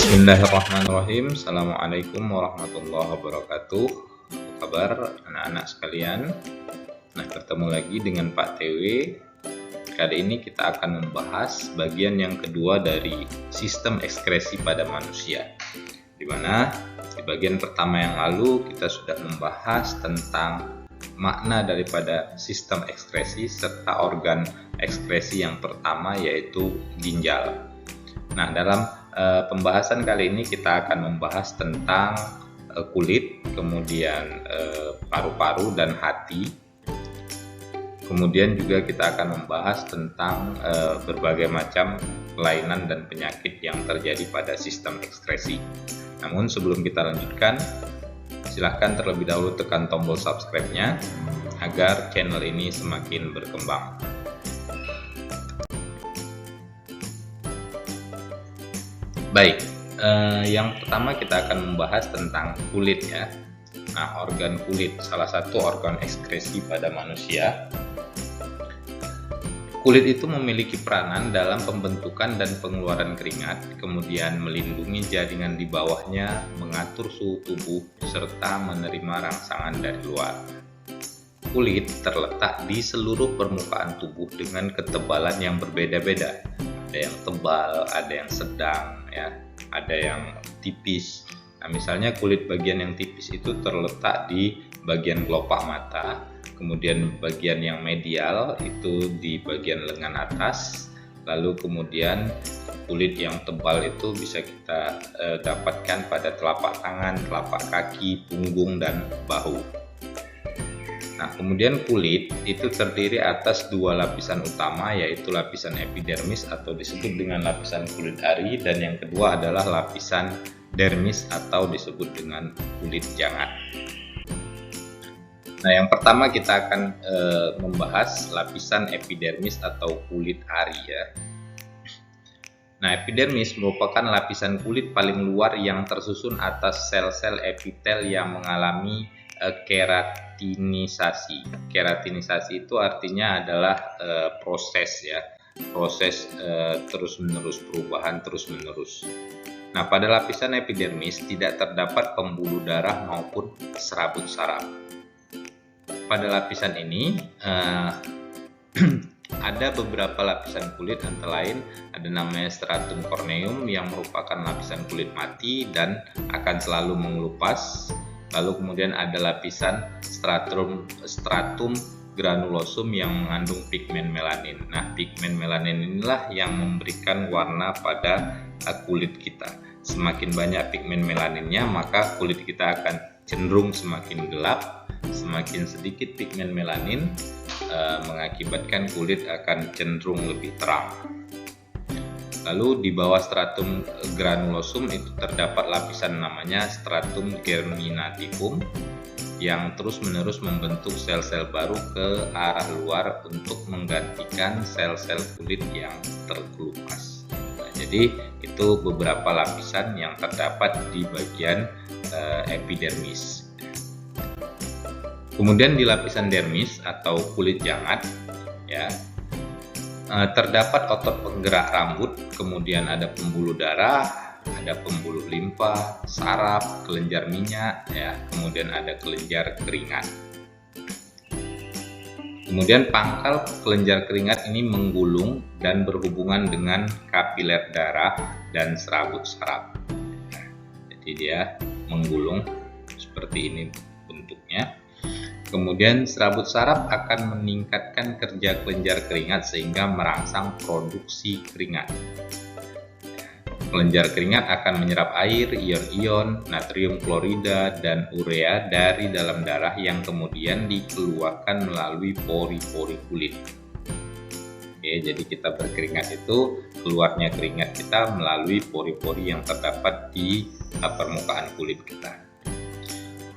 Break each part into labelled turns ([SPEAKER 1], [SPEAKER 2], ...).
[SPEAKER 1] Bismillahirrahmanirrahim. Assalamualaikum warahmatullahi wabarakatuh. Apa kabar anak-anak sekalian? Nah, ketemu lagi dengan Pak TW. Kali ini kita akan membahas bagian yang kedua dari sistem ekskresi pada manusia, di mana di bagian pertama yang lalu kita sudah membahas tentang makna daripada sistem ekskresi serta organ ekskresi yang pertama, yaitu ginjal. Nah, dalam pembahasan kali ini kita akan membahas tentang kulit, kemudian paru-paru dan hati. Kemudian juga kita akan membahas tentang berbagai macam kelainan dan penyakit yang terjadi pada sistem ekskresi. Namun sebelum kita lanjutkan, silahkan terlebih dahulu tekan tombol subscribe-nya agar channel ini semakin berkembang. Baik, yang pertama kita akan membahas tentang kulit ya. Nah, organ kulit, salah satu organ ekskresi pada manusia. Kulit itu memiliki peranan dalam pembentukan dan pengeluaran keringat, kemudian melindungi jaringan di bawahnya, mengatur suhu tubuh, serta menerima rangsangan dari luar. Kulit terletak di seluruh permukaan tubuh dengan ketebalan yang berbeda-beda. Ada yang tebal, ada yang sedang, ya, ada yang tipis. Nah, misalnya kulit bagian yang tipis itu terletak di bagian kelopak mata, kemudian bagian yang medial itu di bagian lengan atas, lalu kemudian kulit yang tebal itu bisa kita dapatkan pada telapak tangan, telapak kaki, punggung, dan bahu. Nah, kemudian kulit itu terdiri atas dua lapisan utama, yaitu lapisan epidermis atau disebut dengan lapisan kulit ari, dan yang kedua adalah lapisan dermis atau disebut dengan kulit jangat. Nah, yang pertama kita akan membahas lapisan epidermis atau kulit ari ya. Nah, epidermis merupakan lapisan kulit paling luar yang tersusun atas sel-sel epitel yang mengalami keratinisasi. Keratinisasi itu artinya adalah proses ya, proses terus-menerus, perubahan terus-menerus. Nah, pada lapisan epidermis tidak terdapat pembuluh darah maupun serabut saraf. Pada lapisan ini ada beberapa lapisan kulit, antara lain ada namanya stratum corneum yang merupakan lapisan kulit mati dan akan selalu mengelupas. Lalu kemudian ada lapisan stratum granulosum yang mengandung pigmen melanin. Nah, pigmen melanin inilah yang memberikan warna pada kulit kita. Semakin banyak pigmen melaninnya, maka kulit kita akan cenderung semakin gelap. Semakin sedikit pigmen melanin mengakibatkan kulit akan cenderung lebih terang. Lalu di bawah stratum granulosum itu terdapat lapisan namanya stratum germinativum yang terus-menerus membentuk sel-sel baru ke arah luar untuk menggantikan sel-sel kulit yang terkelupas. Nah, jadi itu beberapa lapisan yang terdapat di bagian epidermis. Kemudian di lapisan dermis atau kulit jangat ya, terdapat otot penggerak rambut, kemudian ada pembuluh darah, ada pembuluh limpa, saraf, kelenjar minyak, ya, kemudian ada kelenjar keringat. Kemudian pangkal kelenjar keringat ini menggulung dan berhubungan dengan kapiler darah dan serabut saraf. Jadi dia menggulung seperti ini bentuknya. Kemudian serabut saraf akan meningkatkan kerja kelenjar keringat sehingga merangsang produksi keringat. Kelenjar keringat akan menyerap air, ion-ion, natrium klorida, dan urea dari dalam darah yang kemudian dikeluarkan melalui pori-pori kulit. Oke, jadi kita berkeringat itu, keluarnya keringat kita melalui pori-pori yang terdapat di permukaan kulit kita.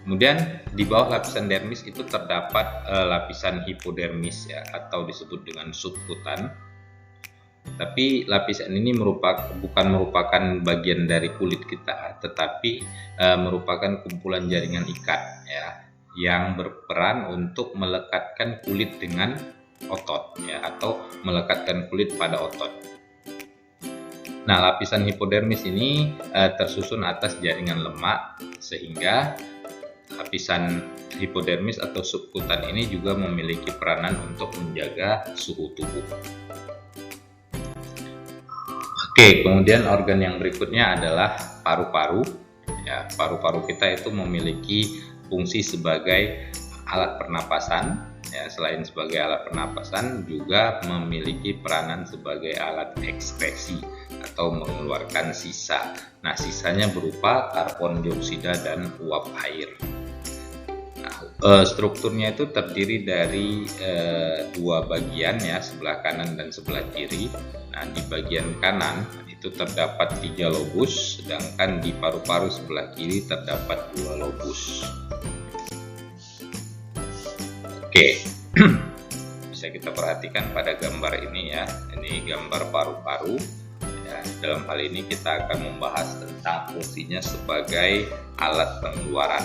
[SPEAKER 1] Kemudian di bawah lapisan dermis itu terdapat lapisan hipodermis ya, atau disebut dengan subkutan. Tapi lapisan ini bukan merupakan bagian dari kulit kita, tetapi merupakan kumpulan jaringan ikat ya, yang berperan untuk melekatkan kulit dengan otot ya, atau melekatkan kulit pada otot. Nah, lapisan hipodermis ini tersusun atas jaringan lemak, sehingga lapisan hipodermis atau subkutan ini juga memiliki peranan untuk menjaga suhu tubuh. Oke, kemudian organ yang berikutnya adalah paru-paru. Ya, paru-paru kita itu memiliki fungsi sebagai alat pernapasan. Ya, selain sebagai alat pernapasan, juga memiliki peranan sebagai alat ekskresi atau mengeluarkan sisa. Nah, sisanya berupa karbon dioksida dan uap air. Nah, strukturnya itu terdiri dari dua bagian, ya, sebelah kanan dan sebelah kiri. Nah, di bagian kanan itu terdapat 3 lobus, sedangkan di paru-paru sebelah kiri terdapat 2 lobus. Oke, bisa kita perhatikan pada gambar ini, ya. Ini gambar paru-paru. Ya, dalam hal ini kita akan membahas tentang fungsinya sebagai alat pengeluaran.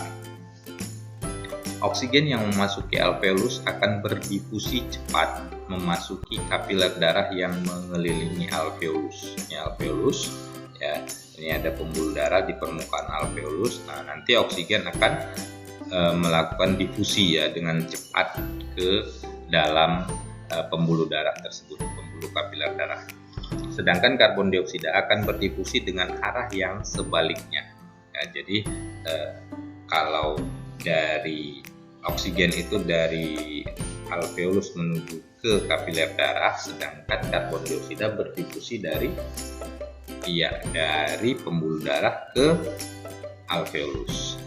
[SPEAKER 1] Oksigen yang memasuki alveolus akan berdifusi cepat memasuki kapiler darah yang mengelilingi alveolus. Ini alveolus, ya. Ini ada pembuluh darah di permukaan alveolus. Nah, nanti oksigen akan melakukan difusi, ya, dengan cepat ke dalam pembuluh darah tersebut, pembuluh kapiler darah. Sedangkan karbon dioksida akan berdifusi dengan arah yang sebaliknya. Ya, jadi kalau dari oksigen itu dari alveolus menuju ke kapiler darah, sedangkan karbon dioksida berdifusi dari pembuluh darah ke alveolus.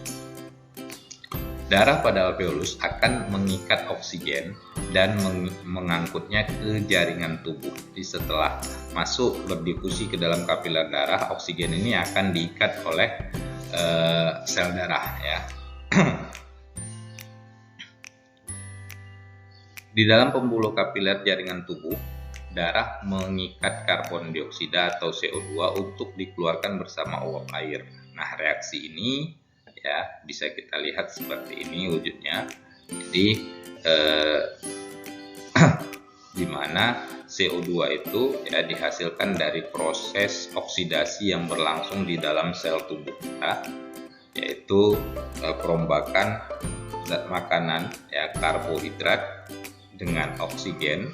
[SPEAKER 1] Darah pada alveolus akan mengikat oksigen dan mengangkutnya ke jaringan tubuh. Jadi setelah masuk berdifusi ke dalam kapiler darah, oksigen ini akan diikat oleh sel darah, ya. Di dalam pembuluh kapiler jaringan tubuh, darah mengikat karbon dioksida atau CO2 untuk dikeluarkan bersama uap air. Nah, reaksi ini, ya, bisa kita lihat seperti ini wujudnya. Jadi di mana CO2 itu, ya, dihasilkan dari proses oksidasi yang berlangsung di dalam sel tubuh kita, yaitu perombakan zat makanan, ya, karbohidrat dengan oksigen.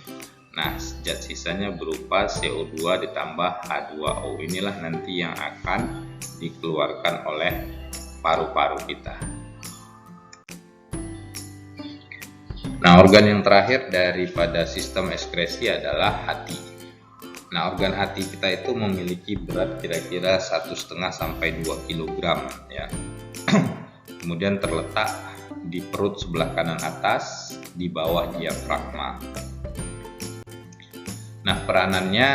[SPEAKER 1] Nah, zat sisanya berupa CO2 ditambah H2O. Inilah nanti yang akan dikeluarkan oleh paru-paru kita. Nah, organ yang terakhir daripada sistem ekskresi adalah hati. Nah, organ hati kita itu memiliki berat kira-kira 1,5 sampai 2 kg, ya. Kemudian terletak di perut sebelah kanan atas, di bawah diafragma. Nah, peranannya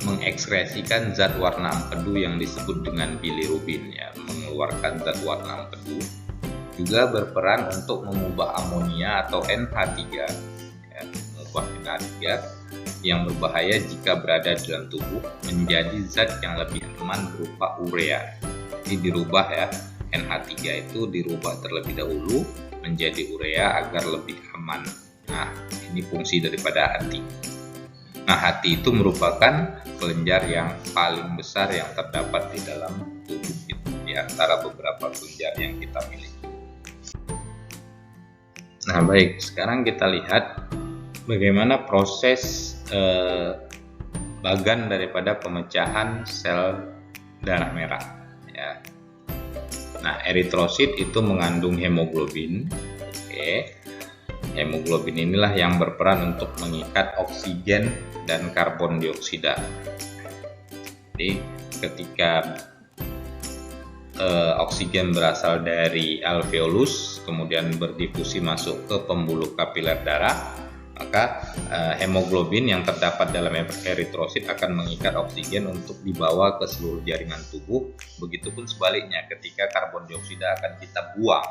[SPEAKER 1] mengekskresikan zat warna empedu yang disebut dengan bilirubin, ya, mengeluarkan zat warna empedu. Juga berperan untuk mengubah amonia atau NH3, ya, mengubah NH3 yang berbahaya jika berada di dalam tubuh menjadi zat yang lebih aman berupa urea. Jadi dirubah, ya, NH3 itu dirubah terlebih dahulu menjadi urea agar lebih aman. Nah, ini fungsi daripada hati. Nah, hati itu merupakan kelenjar yang paling besar yang terdapat di dalam tubuh kita, di antara beberapa kelenjar yang kita miliki. Nah, baik, sekarang kita lihat bagaimana proses bagan daripada pemecahan sel darah merah, ya. Nah, eritrosit itu mengandung hemoglobin. Oke. Hemoglobin inilah yang berperan untuk mengikat oksigen dan karbon dioksida. Jadi ketika oksigen berasal dari alveolus kemudian berdifusi masuk ke pembuluh kapiler darah, maka hemoglobin yang terdapat dalam eritrosit akan mengikat oksigen untuk dibawa ke seluruh jaringan tubuh. Begitupun sebaliknya ketika karbon dioksida akan kita buang.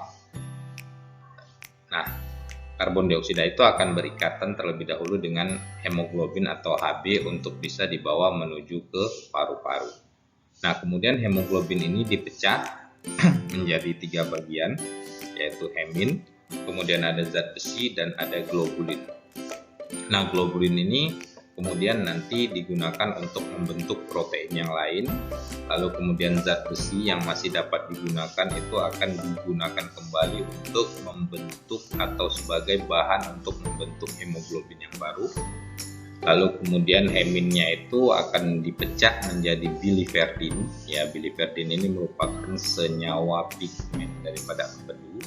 [SPEAKER 1] Nah, karbon dioksida itu akan berikatan terlebih dahulu dengan hemoglobin atau Hb untuk bisa dibawa menuju ke paru-paru. Nah, kemudian hemoglobin ini dipecah menjadi 3 bagian, yaitu hemin, kemudian ada zat besi, dan ada globulin. Nah, globulin ini kemudian nanti digunakan untuk membentuk protein yang lain, lalu kemudian zat besi yang masih dapat digunakan itu akan digunakan kembali untuk membentuk atau sebagai bahan untuk membentuk hemoglobin yang baru. Lalu kemudian heminnya itu akan dipecah menjadi biliverdin. Ya, biliverdin ini merupakan senyawa pigmen daripada empedu.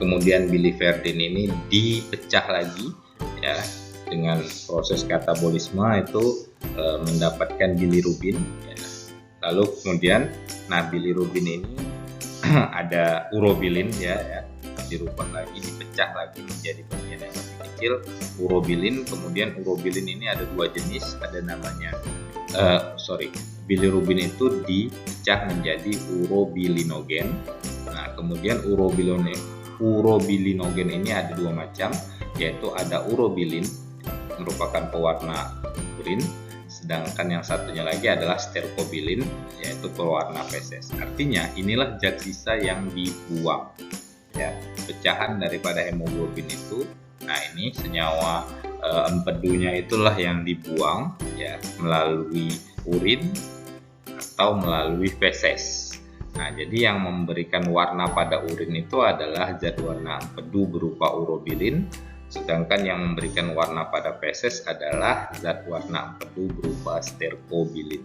[SPEAKER 1] Kemudian biliverdin ini dipecah lagi, ya, dengan proses katabolisme itu mendapatkan bilirubin. Ya. Lalu kemudian, bilirubin ini ada urobilin, ya, dirubah lagi, dipecah lagi menjadi bagian yang lebih kecil, urobilin. Kemudian urobilin ini ada dua jenis, ada namanya bilirubin itu dipecah menjadi urobilinogen. Nah, kemudian urobilinogen ini ada dua macam, yaitu ada urobilin merupakan pewarna urin, sedangkan yang satunya lagi adalah sterkobilin, yaitu pewarna feses. Artinya inilah zat sisa yang dibuang, ya, pecahan daripada hemoglobin itu. Nah, ini senyawa empedunya itulah yang dibuang, ya, melalui urin atau melalui feses. Nah, jadi yang memberikan warna pada urin itu adalah zat warna empedu berupa urobilin, sedangkan yang memberikan warna pada feses adalah zat warna empedu berupa sterkobilin.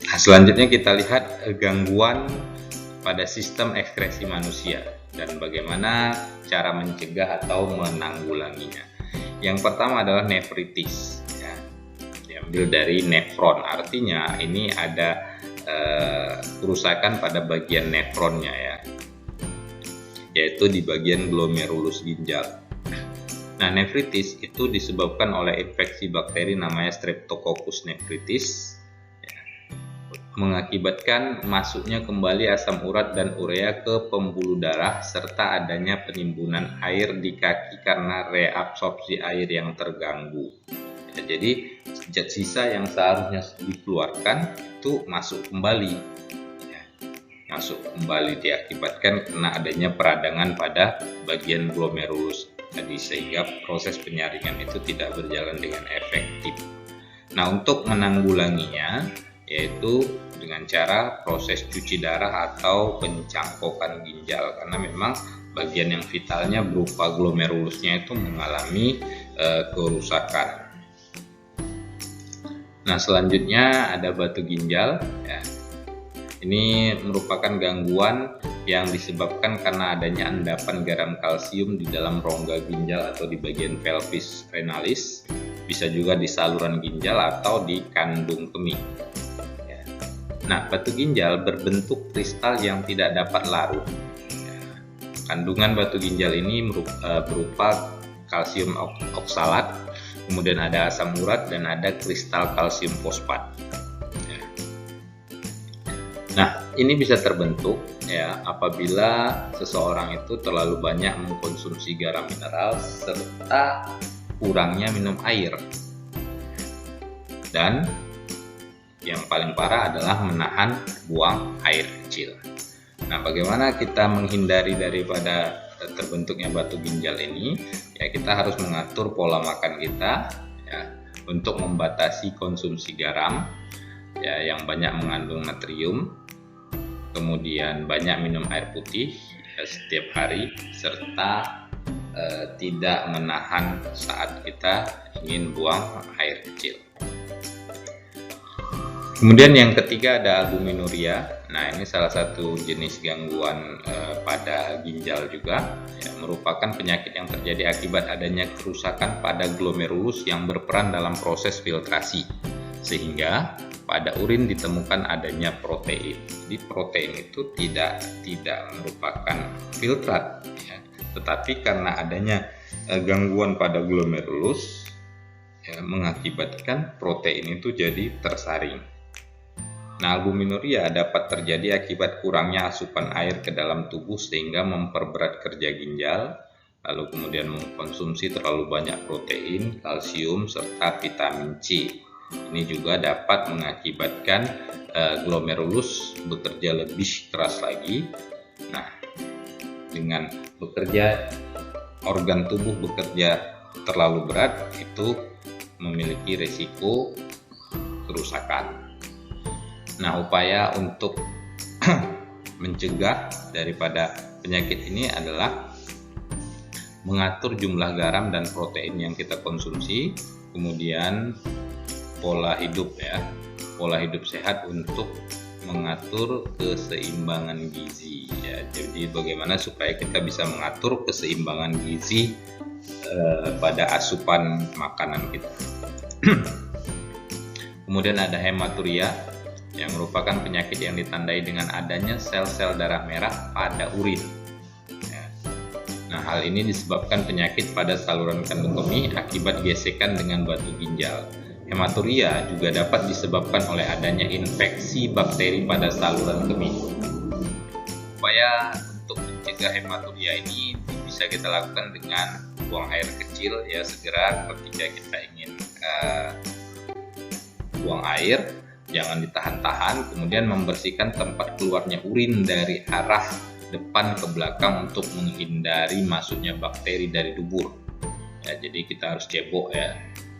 [SPEAKER 1] Nah, selanjutnya kita lihat gangguan pada sistem ekskresi manusia dan bagaimana cara mencegah atau menanggulanginya. Yang pertama adalah nefritis, ya, diambil dari nefron, artinya ini ada kerusakan pada bagian nefronnya, ya, yaitu di bagian glomerulus ginjal. Nah, nefritis itu disebabkan oleh infeksi bakteri namanya Streptococcus nephritis, mengakibatkan masuknya kembali asam urat dan urea ke pembuluh darah serta adanya penimbunan air di kaki karena reabsorpsi air yang terganggu. Ya, jadi zat sisa yang seharusnya dikeluarkan itu masuk kembali, ya, masuk kembali diakibatkan karena adanya peradangan pada bagian glomerulus tadi, sehingga proses penyaringan itu tidak berjalan dengan efektif. Nah, untuk menanggulanginya yaitu dengan cara proses cuci darah atau pencangkokan ginjal, karena memang bagian yang vitalnya berupa glomerulusnya itu mengalami kerusakan. Nah, selanjutnya ada batu ginjal, ya. Ini merupakan gangguan yang disebabkan karena adanya endapan garam kalsium di dalam rongga ginjal atau di bagian pelvis renalis, bisa juga di saluran ginjal atau di kandung kemih. Nah, batu ginjal berbentuk kristal yang tidak dapat larut. Kandungan batu ginjal ini berupa kalsium oksalat, kemudian ada asam urat dan ada kristal kalsium fosfat. Nah, ini bisa terbentuk, ya, apabila seseorang itu terlalu banyak mengkonsumsi garam mineral serta kurangnya minum air. Dan yang paling parah adalah menahan buang air kecil. Nah, bagaimana kita menghindari daripada terbentuknya batu ginjal ini? Ya, kita harus mengatur pola makan kita, ya, untuk membatasi konsumsi garam, ya, yang banyak mengandung natrium, kemudian banyak minum air putih, ya, setiap hari, serta tidak menahan saat kita ingin buang air kecil. Kemudian yang ketiga ada albuminuria. Nah, ini salah satu jenis gangguan pada ginjal juga, ya, merupakan penyakit yang terjadi akibat adanya kerusakan pada glomerulus yang berperan dalam proses filtrasi, sehingga pada urin ditemukan adanya protein. Jadi protein itu tidak merupakan filtrat, ya, tetapi karena adanya gangguan pada glomerulus, ya, mengakibatkan protein itu jadi tersaring. Nah, albuminuria dapat terjadi akibat kurangnya asupan air ke dalam tubuh sehingga memperberat kerja ginjal, lalu kemudian mengkonsumsi terlalu banyak protein, kalsium, serta vitamin C. Ini juga dapat mengakibatkan glomerulus bekerja lebih keras lagi. Nah, dengan organ tubuh bekerja terlalu berat itu memiliki risiko kerusakan. Nah, upaya untuk mencegah daripada penyakit ini adalah mengatur jumlah garam dan protein yang kita konsumsi, kemudian pola hidup sehat untuk mengatur keseimbangan gizi ya. Jadi bagaimana supaya kita bisa mengatur keseimbangan gizi pada asupan makanan kita. Kemudian ada hematuria yang merupakan penyakit yang ditandai dengan adanya sel-sel darah merah pada urin. Nah, hal ini disebabkan penyakit pada saluran kandung kemih akibat gesekan dengan batu ginjal. Hematuria juga dapat disebabkan oleh adanya infeksi bakteri pada saluran kemih. Upaya untuk mencegah hematuria ini bisa kita lakukan dengan buang air kecil ya, segera ketika kita ingin buang air, jangan ditahan-tahan, kemudian membersihkan tempat keluarnya urin dari arah depan ke belakang untuk menghindari masuknya bakteri dari dubur ya. Jadi kita harus cebok ya,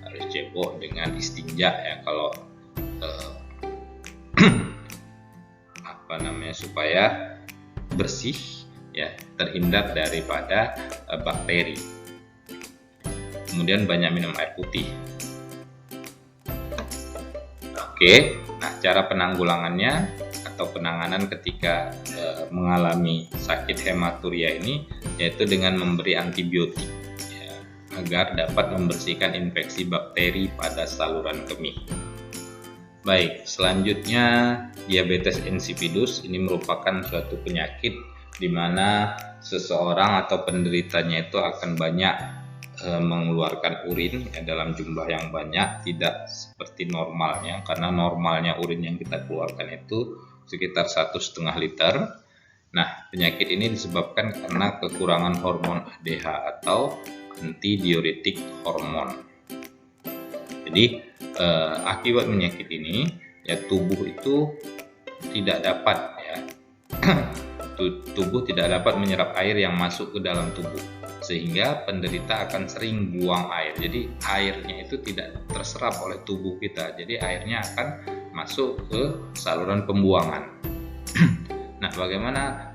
[SPEAKER 1] harus cebok dengan istinja ya, kalau supaya bersih ya, terhindar daripada bakteri. Kemudian banyak minum air putih. Oke, nah cara penanggulangannya atau penanganan ketika mengalami sakit hematuria ini yaitu dengan memberi antibiotik ya, agar dapat membersihkan infeksi bakteri pada saluran kemih. Baik, selanjutnya diabetes insipidus. Ini merupakan suatu penyakit di mana seseorang atau penderitanya itu akan banyak mengeluarkan urin ya, dalam jumlah yang banyak, tidak seperti normalnya, karena normalnya urin yang kita keluarkan itu sekitar 1,5 liter. Nah, penyakit ini disebabkan karena kekurangan hormon ADH atau antidiuretik hormon. Jadi akibat penyakit ini ya, tubuh itu tidak dapat ya tubuh tidak dapat menyerap air yang masuk ke dalam tubuh, sehingga penderita akan sering buang air. Jadi airnya itu tidak terserap oleh tubuh kita, jadi airnya akan masuk ke saluran pembuangan. Nah, bagaimana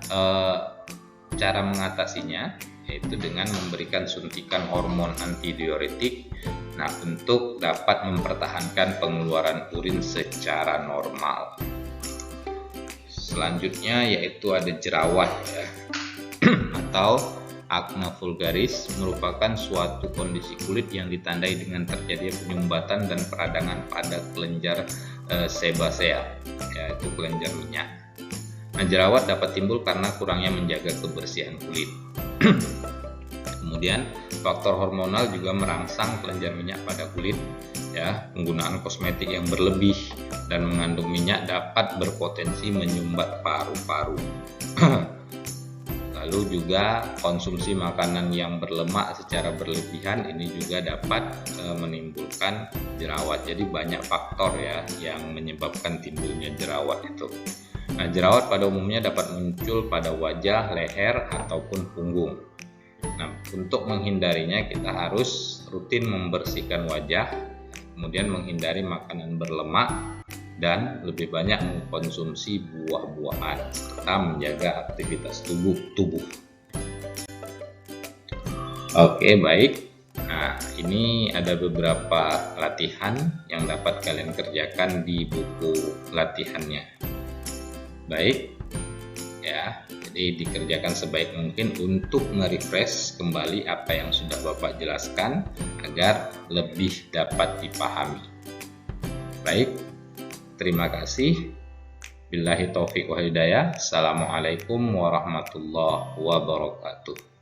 [SPEAKER 1] cara mengatasinya? Yaitu dengan memberikan suntikan hormon antidiuretik, nah, untuk dapat mempertahankan pengeluaran urin secara normal. Selanjutnya yaitu ada jerawat ya, atau akne vulgaris, merupakan suatu kondisi kulit yang ditandai dengan terjadinya penyumbatan dan peradangan pada kelenjar sebasea, yaitu kelenjar minyak. Nah, jerawat dapat timbul karena kurangnya menjaga kebersihan kulit. Kemudian faktor hormonal juga merangsang kelenjar minyak pada kulit ya. Penggunaan kosmetik yang berlebih dan mengandung minyak dapat berpotensi menyumbat paru-paru. Lalu juga konsumsi makanan yang berlemak secara berlebihan ini juga dapat menimbulkan jerawat. Jadi banyak faktor ya yang menyebabkan timbulnya jerawat itu. Nah, jerawat pada umumnya dapat muncul pada wajah, leher, ataupun punggung. Nah, untuk menghindarinya kita harus rutin membersihkan wajah, kemudian menghindari makanan berlemak, dan lebih banyak mengkonsumsi buah-buahan, serta menjaga aktivitas tubuh. Oke, baik. Nah, ini ada beberapa latihan yang dapat kalian kerjakan di buku latihannya. Baik, ya. Jadi dikerjakan sebaik mungkin untuk nge-refresh kembali apa yang sudah Bapak jelaskan agar lebih dapat dipahami. Baik, terima kasih. Billahi taufiq wal hidayah. Assalamualaikum warahmatullahi wabarakatuh.